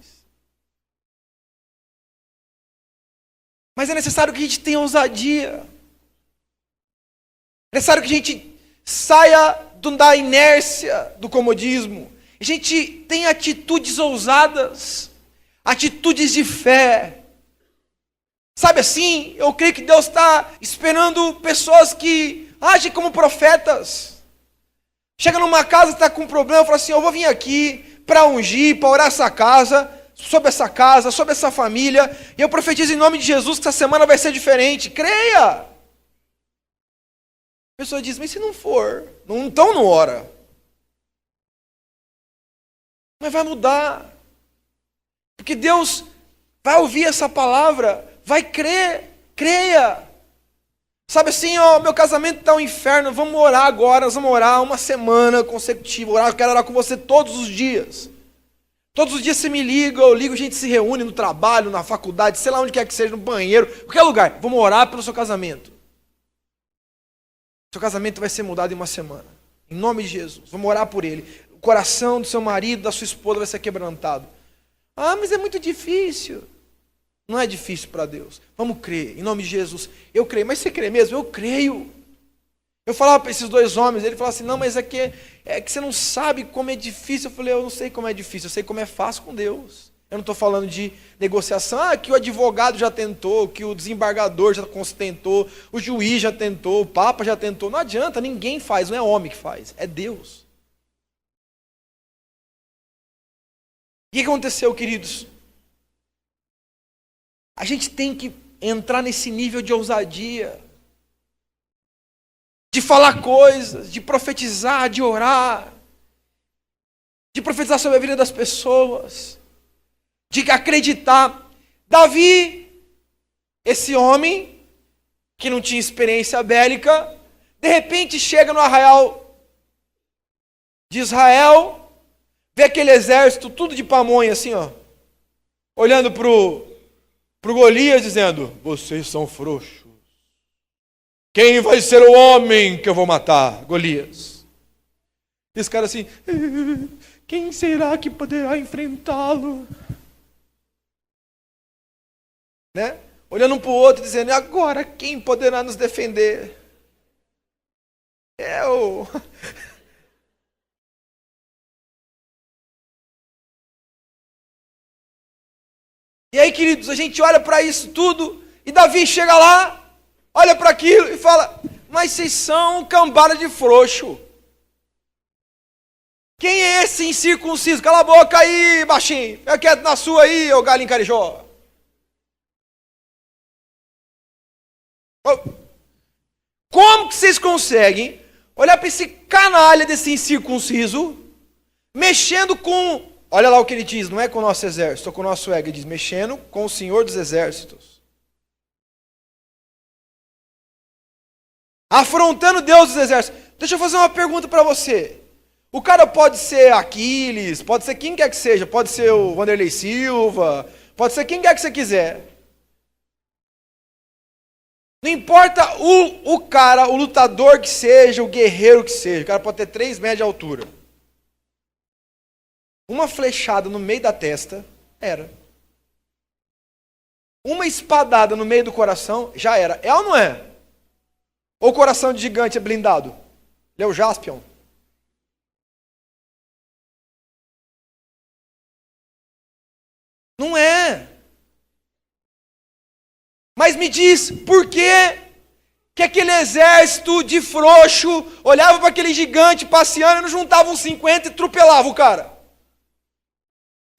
Mas é necessário que a gente tenha ousadia. É necessário que a gente saia da inércia do comodismo. A gente tenha atitudes ousadas, atitudes de fé. Sabe assim, eu creio que Deus está esperando pessoas que agem como profetas. Chega numa casa, está com um problema, fala assim, eu vou vir aqui para ungir, para orar sobre essa casa, sobre essa família, e eu profetizo em nome de Jesus que essa semana vai ser diferente. Creia! A pessoa diz, mas se não for, então não ora. Mas vai mudar. Porque Deus vai ouvir essa palavra, vai crer, creia. Sabe assim, meu casamento está um inferno, vamos orar agora, nós vamos orar uma semana consecutiva, eu quero orar com você todos os dias. Todos os dias você me liga, eu ligo, a gente se reúne no trabalho, na faculdade, sei lá onde quer que seja, no banheiro, qualquer lugar. Vamos orar pelo seu casamento. Seu casamento vai ser mudado em uma semana. Em nome de Jesus, vamos orar por ele. O coração do seu marido, da sua esposa vai ser quebrantado. Mas é muito difícil. Não é difícil para Deus. Vamos crer, em nome de Jesus. Eu creio, mas você crê mesmo? Eu creio. Eu falava para esses dois homens, ele falava assim, não, mas é que você não sabe como é difícil. Eu falei, eu não sei como é difícil, eu sei como é fácil com Deus. Eu não estou falando de negociação, que o advogado já tentou, que o desembargador já tentou, o juiz já tentou, o papa já tentou. Não adianta, ninguém faz, não é homem que faz, é Deus. O que aconteceu, queridos? A gente tem que entrar nesse nível de ousadia, de falar coisas, de profetizar, de orar, de profetizar sobre a vida das pessoas, de acreditar. Davi, esse homem que não tinha experiência bélica, de repente chega no arraial de Israel, vê aquele exército tudo de pamonha assim, olhando pro Golias dizendo, vocês são frouxos. Quem vai ser o homem que eu vou matar? Golias. E os caras assim, quem será que poderá enfrentá-lo? Né? Olhando um para o outro, dizendo, e agora quem poderá nos defender? Eu. E aí, queridos, a gente olha para isso tudo, e Davi chega lá, olha para aquilo e fala, mas vocês são cambada de frouxo. Quem é esse incircunciso? Cala a boca aí, baixinho. Fica quieto na sua aí, ô galinho carijó. Como que vocês conseguem olhar para esse canalha desse incircunciso, mexendo com... Olha lá o que ele diz, não é com o nosso exército, é com o nosso ego. Ele diz, mexendo com o Senhor dos Exércitos. Afrontando Deus dos Exércitos. Deixa eu fazer uma pergunta para você. O cara pode ser Aquiles, pode ser quem quer que seja, pode ser o Vanderlei Silva, pode ser quem quer que você quiser. Não importa o cara, o lutador que seja, o guerreiro que seja, o cara pode ter 3 metros de altura. Uma flechada no meio da testa, era. Uma espadada no meio do coração, já era. É ou não é? Ou o coração de gigante é blindado? Ele é o Jaspion. Não é. Mas me diz, por que aquele exército de frouxo olhava para aquele gigante passeando e não juntava uns 50 e atropelava o cara?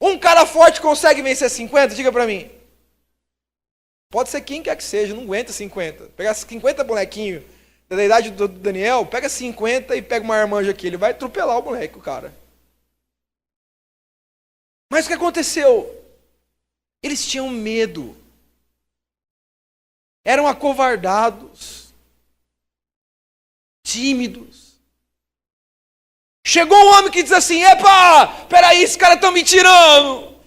Um cara forte consegue vencer 50? Diga para mim. Pode ser quem quer que seja, não aguenta 50. Pegar 50 bonequinhos da idade do Daniel, pega 50 e pega uma armanja aqui. Ele vai atropelar o boneco, cara. Mas o que aconteceu? Eles tinham medo. Eram acovardados. Tímidos. Chegou um homem que diz assim, epa, peraí, esses caras estão me tirando.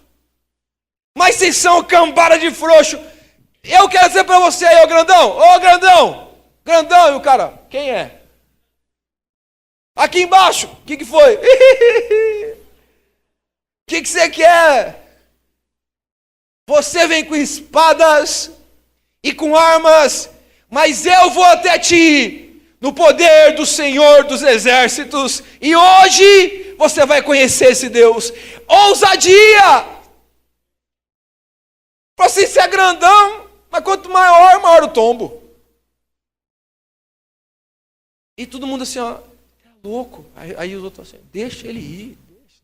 Mas vocês são cambada de frouxo. Eu quero dizer para você aí, ô grandão, grandão, e o cara, quem é? Aqui embaixo, o que foi? O que você quer? Você vem com espadas e com armas, mas eu vou até ti, no poder do Senhor dos Exércitos, e hoje você vai conhecer esse Deus. Ousadia! Para você ser grandão, mas quanto maior, maior o tombo. E todo mundo assim, ó, é louco. Aí os outros assim, deixa ele ir.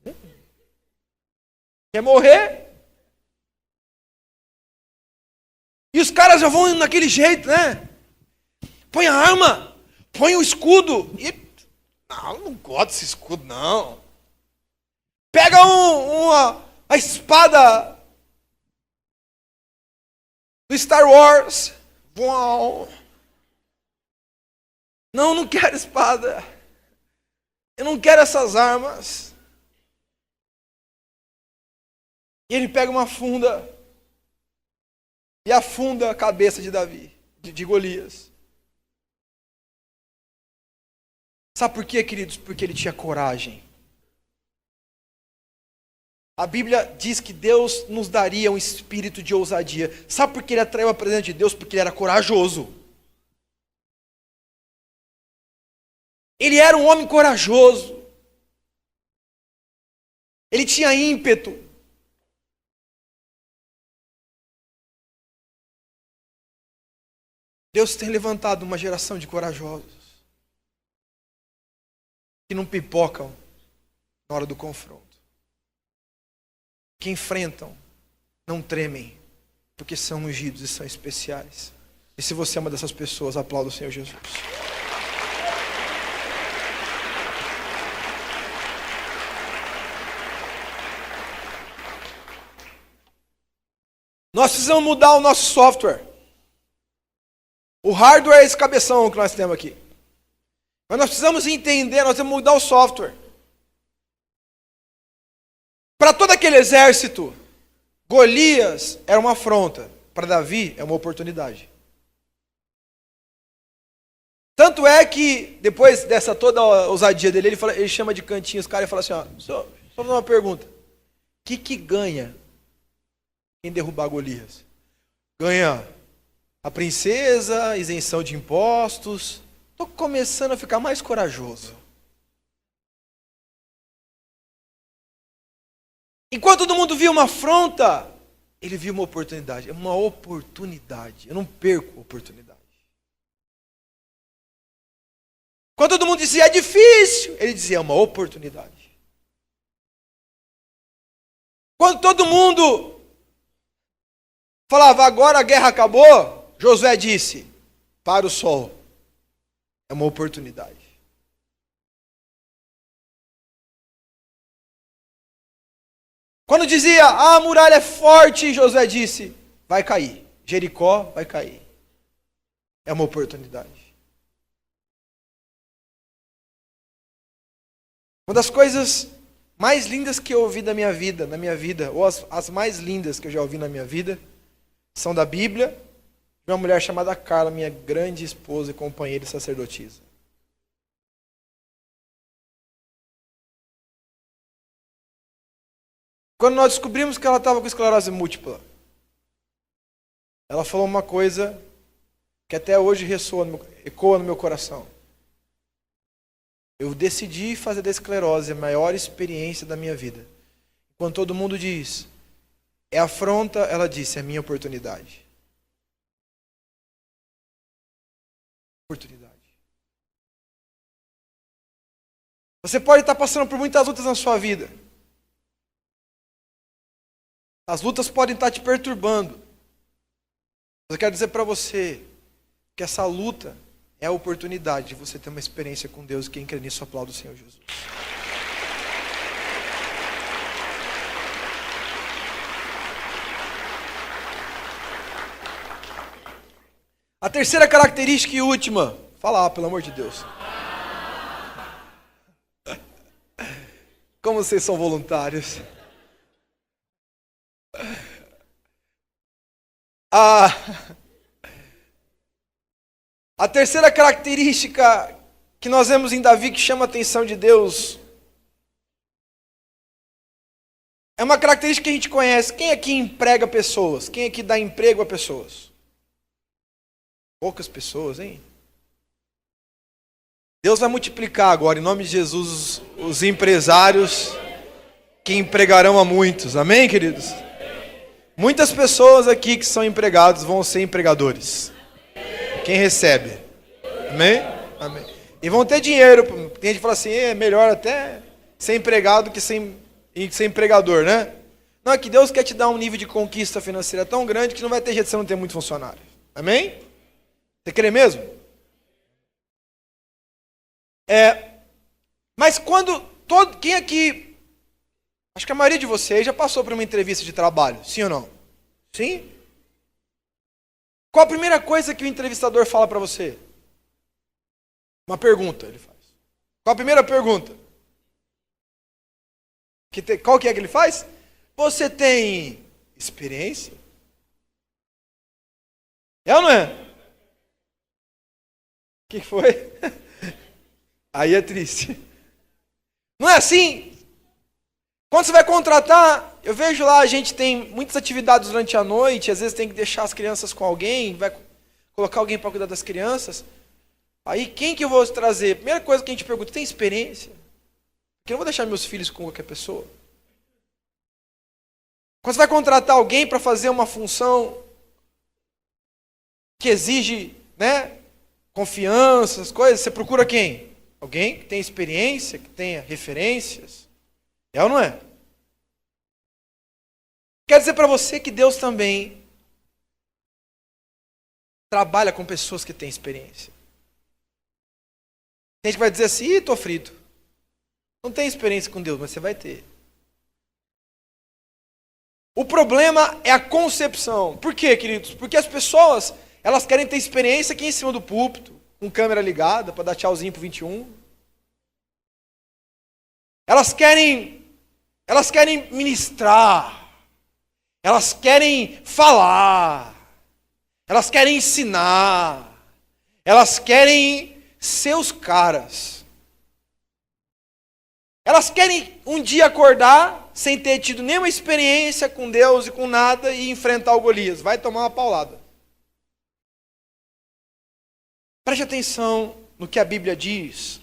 Deixa. Quer morrer? E os caras já vão naquele jeito, né? Põe a arma, põe o escudo. E... Não, eu não gosto desse escudo, não. Pega a espada do Star Wars. Uau. Não quero espada. Eu não quero essas armas. E ele pega uma funda e afunda a cabeça de Davi, de Golias. Sabe por quê, queridos? Porque ele tinha coragem. A Bíblia diz que Deus nos daria um espírito de ousadia. Sabe por que ele atraiu a presença de Deus? Porque ele era corajoso. Ele era um homem corajoso. Ele tinha ímpeto. Deus tem levantado uma geração de corajosos que não pipocam na hora do confronto, que enfrentam, não tremem, porque são ungidos e são especiais. E se você é uma dessas pessoas, aplauda o Senhor Jesus. Nós precisamos mudar o nosso software. O hardware é esse cabeção que nós temos aqui. Mas nós precisamos entender, nós temos que mudar o software. Para todo aquele exército, Golias era uma afronta. Para Davi, é uma oportunidade. Tanto é que, depois dessa toda a ousadia dele, ele chama de cantinho os caras e fala assim, ó, só fazer uma pergunta. O que ganha quem derrubar Golias? Ganha a princesa, isenção de impostos. Estou começando a ficar mais corajoso. Enquanto todo mundo via uma afronta, ele viu uma oportunidade. É uma oportunidade. Eu não perco a oportunidade. Quando todo mundo dizia, é difícil, ele dizia, é uma oportunidade. Quando todo mundo falava, agora a guerra acabou, Josué disse, para o sol, é uma oportunidade. Quando dizia, a muralha é forte, Josué disse, vai cair, Jericó vai cair. É uma oportunidade. Uma das coisas mais lindas que eu ouvi na minha vida, ou as mais lindas que eu já ouvi na minha vida, são da Bíblia, de uma mulher chamada Carla, minha grande esposa e companheira e sacerdotisa. Quando nós descobrimos que ela estava com esclerose múltipla, ela falou uma coisa que até hoje ecoa no meu coração. Eu decidi fazer da esclerose a maior experiência da minha vida. Quando todo mundo diz, é afronta, ela disse, é minha oportunidade. Oportunidade. Você pode estar passando por muitas lutas na sua vida. As lutas podem estar te perturbando. Mas eu quero dizer para você que essa luta é a oportunidade de você ter uma experiência com Deus. Quem crê nisso, aplauda o Senhor Jesus. A terceira característica e última. Fala, pelo amor de Deus. Como vocês são voluntários. A terceira característica que nós vemos em Davi que chama a atenção de Deus é uma característica que a gente conhece. Quem aqui emprega pessoas? Quem aqui dá emprego a pessoas? Poucas pessoas, hein? Deus vai multiplicar agora, em nome de Jesus, os empresários que empregarão a muitos. Amém, queridos? Muitas pessoas aqui que são empregados vão ser empregadores. Quem recebe? Amém? Amém. E vão ter dinheiro. Tem gente que fala assim, é melhor até ser empregado do que ser empregador, né? Não, é que Deus quer te dar um nível de conquista financeira tão grande que não vai ter jeito de você não ter muito funcionário. Amém? Você crê mesmo? Mas quem aqui, acho que a maioria de vocês já passou por uma entrevista de trabalho, sim ou não? Sim? Qual a primeira coisa que o entrevistador fala para você? Uma pergunta ele faz. Qual a primeira pergunta? Qual que é que ele faz? Você tem experiência? É ou não é? O que foi? Aí é triste. Não é assim? Quando você vai contratar, eu vejo lá, a gente tem muitas atividades durante a noite, às vezes tem que deixar as crianças com alguém, vai colocar alguém para cuidar das crianças. Aí quem que eu vou trazer? Primeira coisa que a gente pergunta, tem experiência? Porque eu não vou deixar meus filhos com qualquer pessoa. Quando você vai contratar alguém para fazer uma função que exige, né, confiança, as coisas, você procura quem? Alguém que tenha experiência, que tenha referências. É ou não é? Quero dizer para você que Deus também trabalha com pessoas que têm experiência. Tem gente que vai dizer assim, estou frito. Não tem experiência com Deus, mas você vai ter. O problema é a concepção. Por quê, queridos? Porque as pessoas, elas querem ter experiência aqui em cima do púlpito, com câmera ligada, para dar tchauzinho pro 21. Elas querem ministrar. Elas querem falar. Elas querem ensinar. Elas querem seus caras. Elas querem um dia acordar sem ter tido nenhuma experiência com Deus e com nada e enfrentar o Golias. Vai tomar uma paulada. Preste atenção no que a Bíblia diz,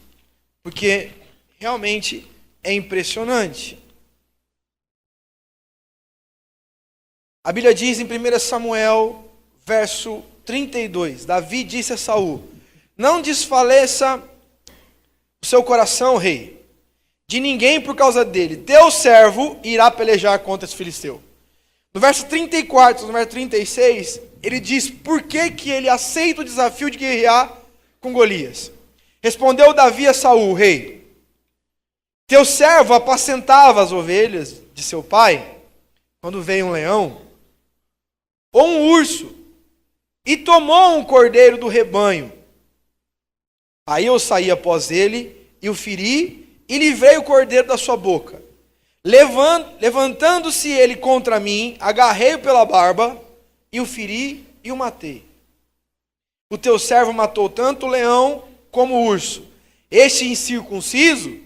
porque realmente é impressionante. A Bíblia diz em 1 Samuel, verso 32, Davi disse a Saul: não desfaleça o seu coração, rei, de ninguém por causa dele. Teu servo irá pelejar contra esse filisteu. No verso 34, no verso 36, ele diz por que ele aceita o desafio de guerrear com Golias. Respondeu Davi a Saul, rei: teu servo apacentava as ovelhas de seu pai, quando veio um leão ou um urso e tomou um cordeiro do rebanho. Aí eu saí após ele e o feri e livrei o cordeiro da sua boca. Levantando-se ele contra mim, agarrei-o pela barba e o feri e o matei. O teu servo matou tanto o leão como o urso. Este incircunciso,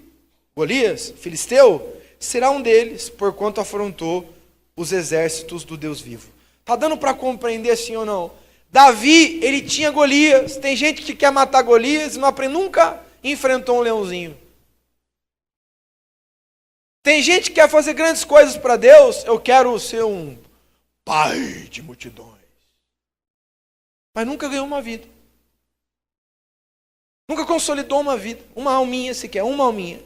Golias, filisteu, será um deles, porquanto afrontou os exércitos do Deus vivo. Está dando para compreender sim ou não? Davi, ele tinha Golias. Tem gente que quer matar Golias e não aprende, nunca enfrentou um leãozinho. Tem gente que quer fazer grandes coisas para Deus. Eu quero ser um pai de multidões. Mas nunca ganhou uma vida. Nunca consolidou uma vida. Uma alminha sequer, uma alminha.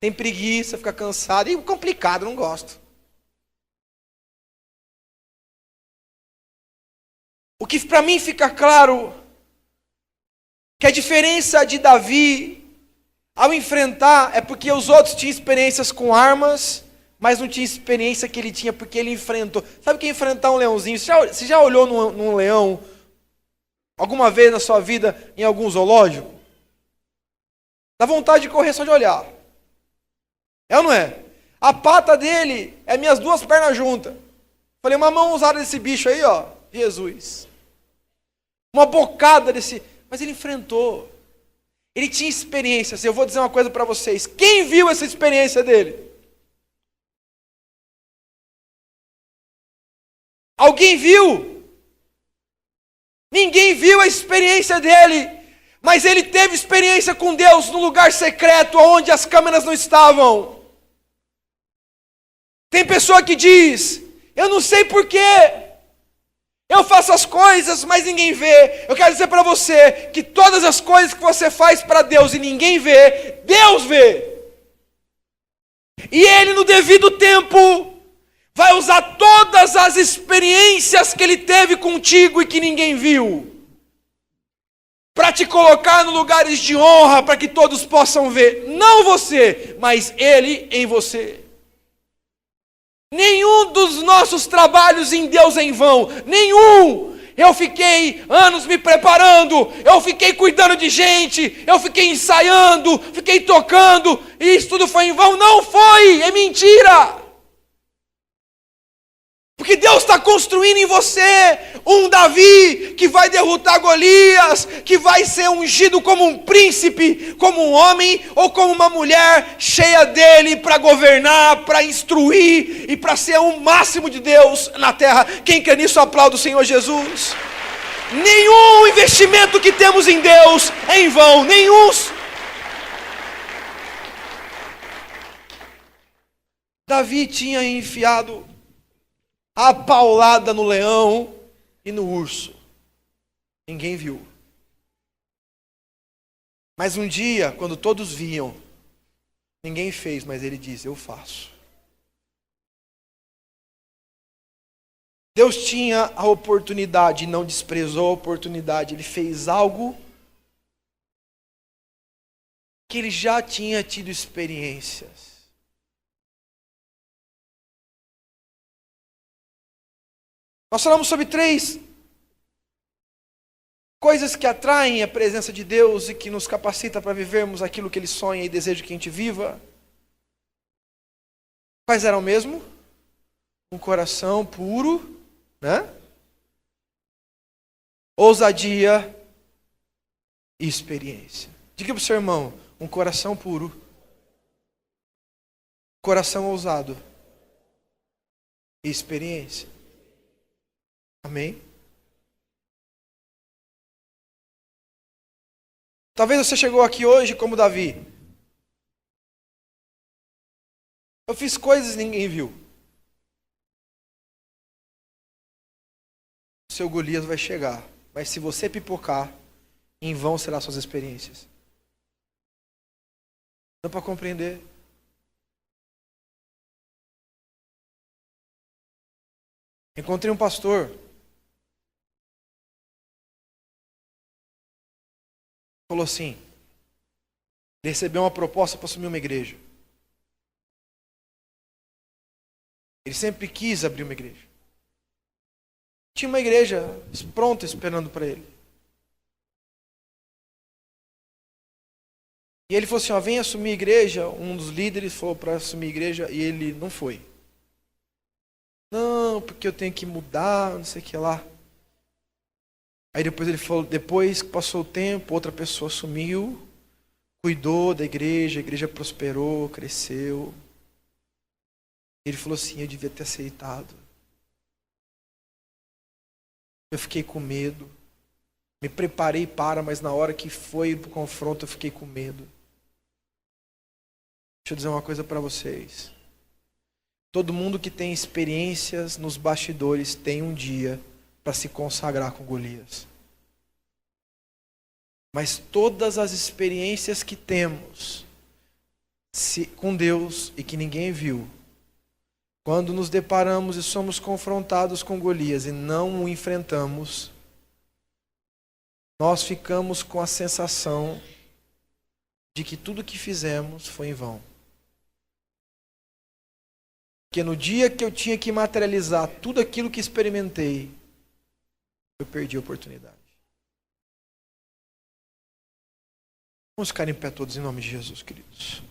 Tem preguiça, fica cansado. E complicado, não gosto. O que para mim fica claro, que a diferença de Davi ao enfrentar é porque os outros tinham experiências com armas, mas não tinha experiência que ele tinha porque ele enfrentou. Sabe o que é enfrentar um leãozinho? Você já olhou num leão alguma vez na sua vida em algum zoológico? Dá vontade de correr só de olhar. É ou não é? A pata dele é minhas duas pernas juntas. Falei, uma mão usada desse bicho aí, ó, Jesus. Uma bocada desse... Mas ele enfrentou. Ele tinha experiências. Eu vou dizer uma coisa para vocês. Quem viu essa experiência dele? Alguém viu? Ninguém viu a experiência dele. Mas ele teve experiência com Deus no lugar secreto, onde as câmeras não estavam. Tem pessoa que diz, eu não sei porquê. Eu faço as coisas, mas ninguém vê. Eu quero dizer para você que todas as coisas que você faz para Deus e ninguém vê, Deus vê. E Ele, no devido tempo, vai usar todas as experiências que Ele teve contigo e que ninguém viu, para te colocar em lugares de honra, para que todos possam ver. Não você, mas Ele em você. Nenhum dos nossos trabalhos em Deus é em vão. Nenhum. Eu fiquei anos me preparando. Eu fiquei cuidando de gente. Eu fiquei ensaiando. Fiquei tocando. E isso tudo foi em vão. Não foi. É mentira. Porque Deus está construindo em você um Davi que vai derrotar Golias, que vai ser ungido como um príncipe, como um homem ou como uma mulher cheia dele para governar, para instruir e para ser o máximo de Deus na terra. Quem quer nisso, aplauda o Senhor Jesus. Nenhum investimento que temos em Deus é em vão, nenhum. Davi tinha enfiado a paulada no leão e no urso. Ninguém viu. Mas um dia, quando todos viam, ninguém fez, mas ele disse, eu faço. Deus tinha a oportunidade e não desprezou a oportunidade. Ele fez algo que ele já tinha tido experiências. Nós falamos sobre 3 coisas que atraem a presença de Deus e que nos capacita para vivermos aquilo que Ele sonha e deseja que a gente viva. Quais eram mesmo? Um coração puro, né? Ousadia e experiência. Diga para o seu irmão, um coração puro, coração ousado e experiência. Amém? Talvez você chegou aqui hoje como Davi. Eu fiz coisas que ninguém viu. O seu Golias vai chegar. Mas se você pipocar, em vão serão suas experiências. Dá para compreender? Encontrei um pastor. Falou assim, ele recebeu uma proposta para assumir uma igreja. Ele sempre quis abrir uma igreja. Tinha uma igreja pronta esperando para ele. E ele falou assim, vem assumir a igreja. Um dos líderes falou para assumir a igreja e ele não foi. Não, porque eu tenho que mudar, não sei o que lá. Aí depois ele falou, depois que passou o tempo, outra pessoa assumiu, cuidou da igreja, a igreja prosperou, cresceu. Ele falou assim, eu devia ter aceitado. Eu fiquei com medo. Me preparei mas na hora que foi pro confronto eu fiquei com medo. Deixa eu dizer uma coisa para vocês. Todo mundo que tem experiências nos bastidores tem um dia para se consagrar com Golias. Mas todas as experiências que temos com Deus e que ninguém viu, quando nos deparamos e somos confrontados com Golias e não o enfrentamos, nós ficamos com a sensação de que tudo que fizemos foi em vão. Porque no dia que eu tinha que materializar tudo aquilo que experimentei, eu perdi a oportunidade. Vamos ficar em pé todos em nome de Jesus, queridos.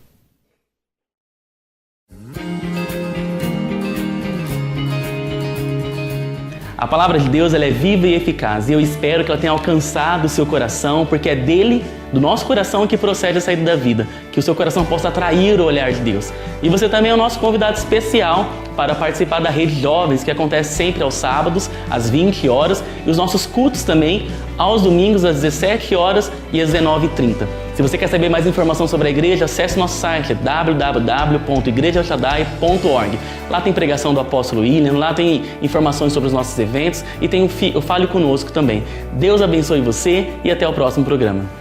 A palavra de Deus ela é viva e eficaz e eu espero que ela tenha alcançado o seu coração, porque é dele, do nosso coração, que procede a saída da vida. Que o seu coração possa atrair o olhar de Deus. E você também é o nosso convidado especial para participar da Rede Jovens, que acontece sempre aos sábados, às 20 horas, e os nossos cultos também, aos domingos, às 17 horas e às 19h30. Se você quer saber mais informação sobre a igreja, acesse nosso site www.igrejaelshadai.org. Lá tem pregação do apóstolo William, lá tem informações sobre os nossos eventos e tem o Fale Conosco também. Deus abençoe você e até o próximo programa.